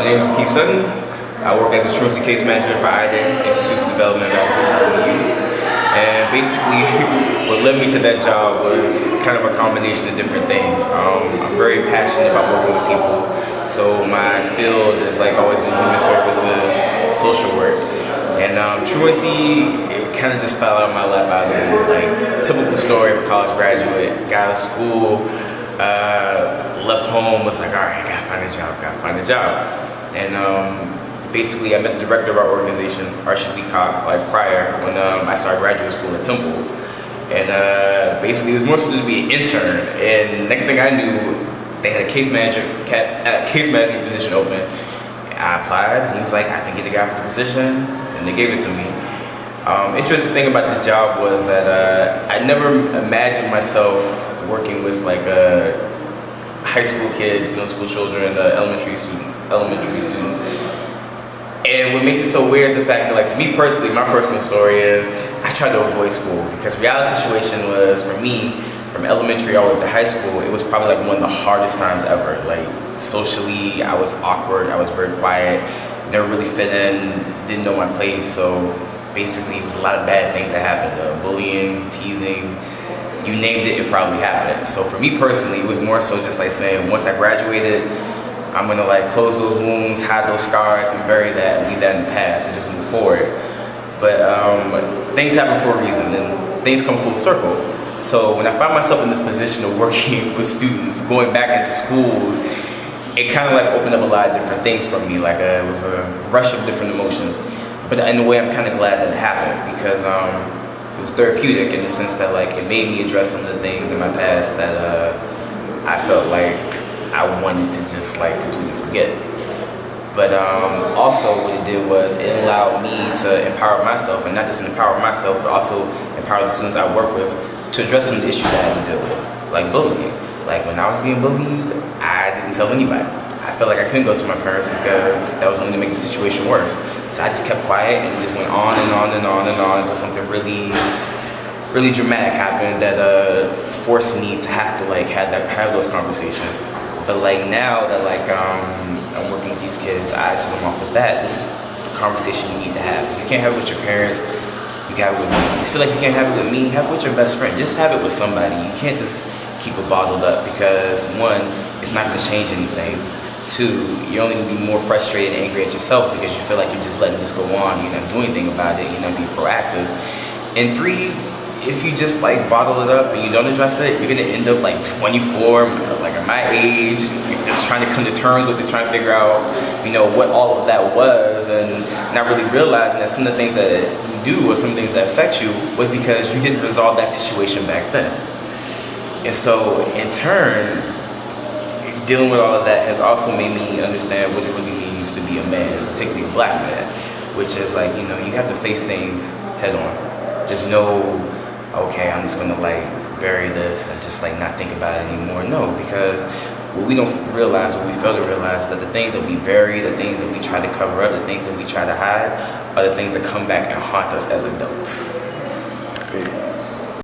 name is Kaysun. I work as a truancy case manager for IDA, Institute for Development of African Youth. And basically, what led me to that job was kind of a combination of different things. I'm very passionate about working with people, so my field has always been human services, social work. And truancy, it kind of just fell out of my lap out of the blue. Typical story of a college graduate, got out of school, left home, was like, all right, I gotta find a job. And basically, I met the director of our organization, prior when I started graduate school at Temple. And basically, it was more so just to be an intern. And next thing I knew, they had a case management position open. I applied, and he was like, I can get a guy for the position, and they gave it to me. Interesting thing about this job was that I never imagined myself working with high school kids, middle school children, elementary students. And what makes it so weird is the fact that, for me personally, my personal story is I tried to avoid school because reality situation was, for me, from elementary all the way to high school, it was probably one of the hardest times ever. Socially, I was awkward, I was very quiet, never really fit in, didn't know my place. So basically, it was a lot of bad things that happened, bullying, teasing, you named it, it probably happened. So for me personally, it was more so just saying, once I graduated, I'm gonna close those wounds, hide those scars, and bury that, and leave that in the past, and just move forward. But things happen for a reason, and things come full circle. So when I found myself in this position of working with students, going back into schools, it kind of opened up a lot of different things for me. It was a rush of different emotions. But in a way, I'm kind of glad that it happened because it was therapeutic in the sense that it made me address some of the things in my past that I felt I wanted to just completely forget. But also what it did was it allowed me to empower myself, and not just empower myself, but also empower the students I work with to address some of the issues I had to deal with, like bullying. When I was being bullied, I didn't tell anybody. I felt I couldn't go to my parents because that was only to make the situation worse. So I just kept quiet, and it just went on and on and on and on until something really dramatic happened that forced me to have to have those conversations. But now that I'm working with these kids, I tell them off the bat, this is the conversation you need to have. You can't have it with your parents, you can have it with me. You feel you can't have it with me, have it with your best friend. Just have it with somebody. You can't just keep it bottled up because one, it's not gonna change anything. Two, you're only gonna be more frustrated and angry at yourself because you feel you're just letting this go on, you're not doing anything about it, you're not being proactive. And three, if you just bottle it up and you don't address it, you're gonna end up 24, at my age, you're just trying to come to terms with it, trying to figure out, what all of that was, and not really realizing that some of the things that you do or some things that affect you was because you didn't resolve that situation back then. And so, in turn, dealing with all of that has also made me understand what it really means to be a man, particularly a black man, which is you have to face things head on. There's no, okay, I'm just gonna bury this and just not think about it anymore. No, because what we don't realize, what we fail to realize, is that the things that we bury, the things that we try to cover up, the things that we try to hide, are the things that come back and haunt us as adults.